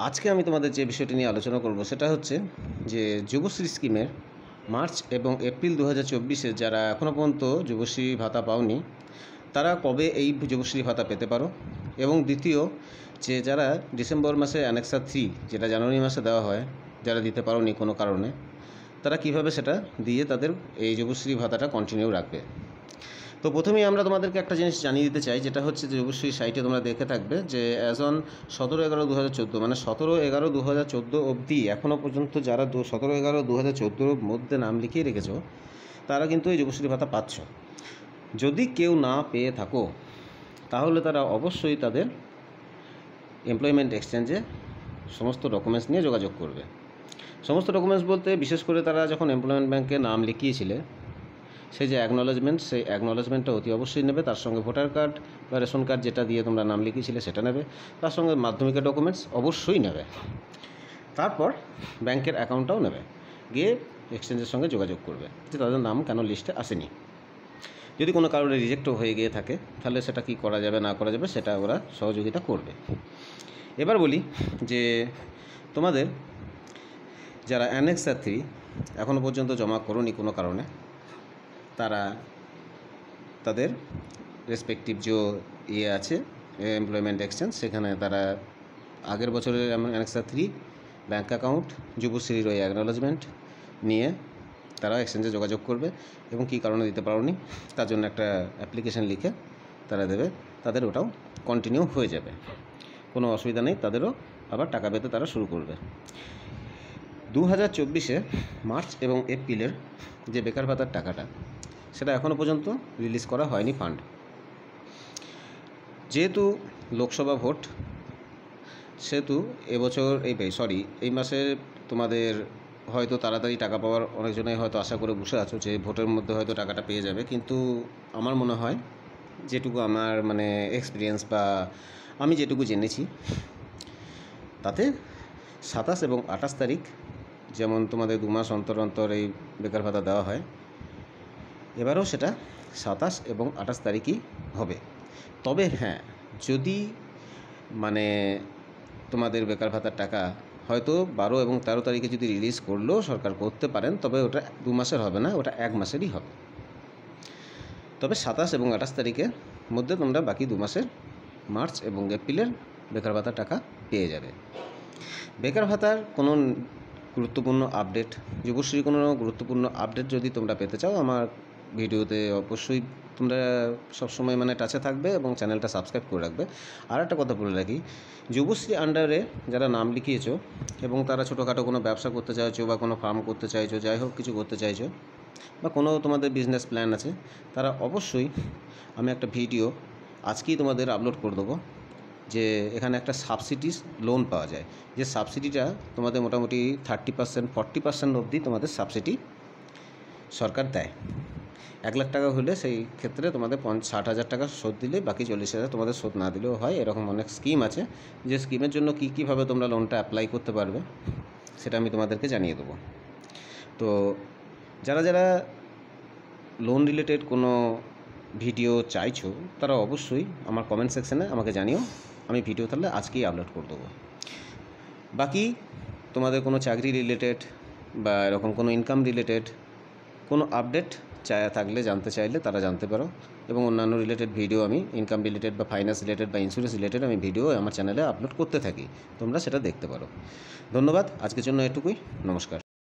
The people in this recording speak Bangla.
আজকে আমি তোমাদের যে বিষয়টি নিয়ে আলোচনা করব সেটা হচ্ছে যে যুবশ্রী স্কিমের মার্চ এবং এপ্রিল 2024-এ যারা এখনও পর্যন্ত যুবশ্রী ভাতা পাওনি তারা কবে এই যুবশ্রী ভাতা পেতে পারো, এবং দ্বিতীয় যে যারা ডিসেম্বর মাসে অ্যানেক্সা 3 যেটা জানুয়ারি মাসে দেওয়া হয়, যারা দিতে পারোনি কোনো কারণে, তারা কিভাবে সেটা দিয়ে তাদের এই যুবশ্রী ভাতাটা কন্টিনিউ রাখবে। তো প্রথমেই আমরা তোমাদেরকে একটা জিনিস জানিয়ে দিতে চাই, যেটা হচ্ছে যে অবশ্যই সাইটে তোমরা দেখে থাকবে যে অ্যাজ অন 17/11/2014 মানে 17/11/2014 অবধি এখনও পর্যন্ত যারা 17/11/2014 মধ্যে নাম লিখিয়ে রেখেছো তারা কিন্তু এই যুবশ্রী ভাতা পাচ্ছ। যদি কেউ না পেয়ে থাকো তাহলে তারা অবশ্যই তাদের এমপ্লয়মেন্ট এক্সচেঞ্জে সমস্ত ডকুমেন্টস নিয়ে যোগাযোগ করবে। সমস্ত ডকুমেন্টস বলতে বিশেষ করে তারা যখন এমপ্লয়মেন্ট ব্যাংকে নাম লিখিয়েছিলে সেই যে অ্যাকনলেজমেন্ট, সেই অ্যাকনলেজমেন্টটা অতি অবশ্যই নেবে। তার সঙ্গে ভোটার কার্ড বা রেশন কার্ড যেটা দিয়ে তোমরা নাম লিখিয়েছিলে সেটা নেবে। তার সঙ্গে মাধ্যমিকের ডকুমেন্টস অবশ্যই নেবে। তারপর ব্যাংকের অ্যাকাউন্টটাও নেবে। গিয়ে এক্সচেঞ্জের সঙ্গে যোগাযোগ করবে যে তাদের নাম কেন লিস্টে আসেনি। যদি কোনো কারণে রিজেক্টও হয়ে গিয়ে থাকে তাহলে সেটা কি করা যাবে না করা যাবে সেটা ওরা সহযোগিতা করবে। এবার বলি যে তোমাদের যারা অ্যানেক্সা 3 এখনও পর্যন্ত জমা করোনি কোনো কারণে, তারা তাদের রেসপেক্টিভ যে আছে এমপ্লয়মেন্ট এক্সচেঞ্জ, সেখানে তারা আগের বছরের অ্যানেক্সা 3 ব্যাঙ্ক অ্যাকাউন্ট, যুবশ্রীর ওই অ্যাকনলেজমেন্ট নিয়ে তারা এক্সচেঞ্জে যোগাযোগ করবে এবং কী কারণে দিতে পারোনি তার জন্য একটা অ্যাপ্লিকেশান লিখে তারা দেবে। তাদের ওটাও কন্টিনিউ হয়ে যাবে, কোনো অসুবিধা নেই। তাদেরও আবার টাকা পেতে তারা শুরু করবে। 2024-এ মার্চ এবং এপ্রিলের যে বেকার ভাতার টাকাটা সেটা এখনও পর্যন্ত রিলিজ করা হয়নি ফান্ড। যেহেতু লোকসভা ভোট, সেহেতু এবছর এই মাসে তোমাদের হয়তো তাড়াতাড়ি টাকা পাওয়ার অনেকজনেই হয়তো আশা করে বসে আছো যে ভোটের মধ্যে হয়তো টাকাটা পেয়ে যাবে। কিন্তু আমার মনে হয় যেটুকু আমার এক্সপিরিয়েন্স বা আমি যেটুকু জেনেছি তাতে 27 এবং 28 তারিখ যেমন তোমাদের 2 মাস অন্তর অন্তর এই বেকার ভাতা দেওয়া হয়, এবারও সেটা 27 এবং 28 তারিখই হবে। তবে হ্যাঁ, যদি তোমাদের বেকার ভাতার টাকা হয়তো 12 এবং 13 তারিখে যদি রিলিজ করলেও সরকার করতে পারেন, তবে ওটা 2 মাসের হবে না, ওটা 1 মাসেরই হবে। তবে 27 এবং 28 তারিখের মধ্যে তোমরা বাকি 2 মাসের মার্চ এবং এপ্রিলের বেকার ভাতার টাকা পেয়ে যাবে। বেকার ভাতার কোনো গুরুত্বপূর্ণ আপডেট, যুবশ্রী কোনো গুরুত্বপূর্ণ আপডেট যদি তোমরা পেতে চাও আমার ভিডিওতে অবশ্যই তোমরা সবসময় টাচে থাকবে এবং চ্যানেলটা সাবস্ক্রাইব করে রাখবে। আর একটা কথা বলে রাখি, যুবশ্রী আন্ডারে যারা নাম লিখিয়েছো এবং তারা ছোটোখাটো কোনো ব্যবসা করতে চাইছো বা কোনো ফার্ম করতে চাইছো, যাই হোক কিছু করতে চাইছো বা কোনো তোমাদের বিজনেস প্ল্যান আছে, তারা অবশ্যই, আমি একটা ভিডিও আজকেই তোমাদের আপলোড করে দেবো যে এখানে একটা সাবসিডি লোন পাওয়া যায়, যে সাবসিডিটা তোমাদের মোটামুটি 30% 40% অবধি তোমাদের সাবসিডি সরকার দেয়। 1 লাখ টাকা হলে সেই ক্ষেত্রে তোমাদের 60,000 টাকা শোধ দিলে বাকি 40,000 তোমাদের শোধ না দিলেও হয়। এরকম অনেক স্কিম আছে, যে স্কিমের জন্য কীভাবে তোমরা লোনটা অ্যাপ্লাই করতে পারবে সেটা আমি তোমাদেরকে জানিয়ে দেবো। তো যারা যারা লোন রিলেটেড কোনো ভিডিও চাইছো তারা অবশ্যই আমার কমেন্ট সেকশানে আমাকে জানিও, আমি ভিডিও তাহলে আজকেই আপলোড করে দেবো। বাকি তোমাদের কোনো চাকরি রিলেটেড বা এরকম কোনো ইনকাম রিলেটেড কোনো আপডেট থাকলে জানতে চাইলে তারা জানতে পারো, এবং অন্যান্য রিলেটেড ভিডিও আমি ইনকাম রিলেটেড বা ফাইন্যান্স রিলেটেড বা ইন্স্যুরেন্স রিলেটেড আমি ভিডিও আমার চ্যানেলে আপলোড করতে থাকি, তোমরা সেটা দেখতে পারো। ধন্যবাদ, আজকের জন্য এটুকুই, নমস্কার।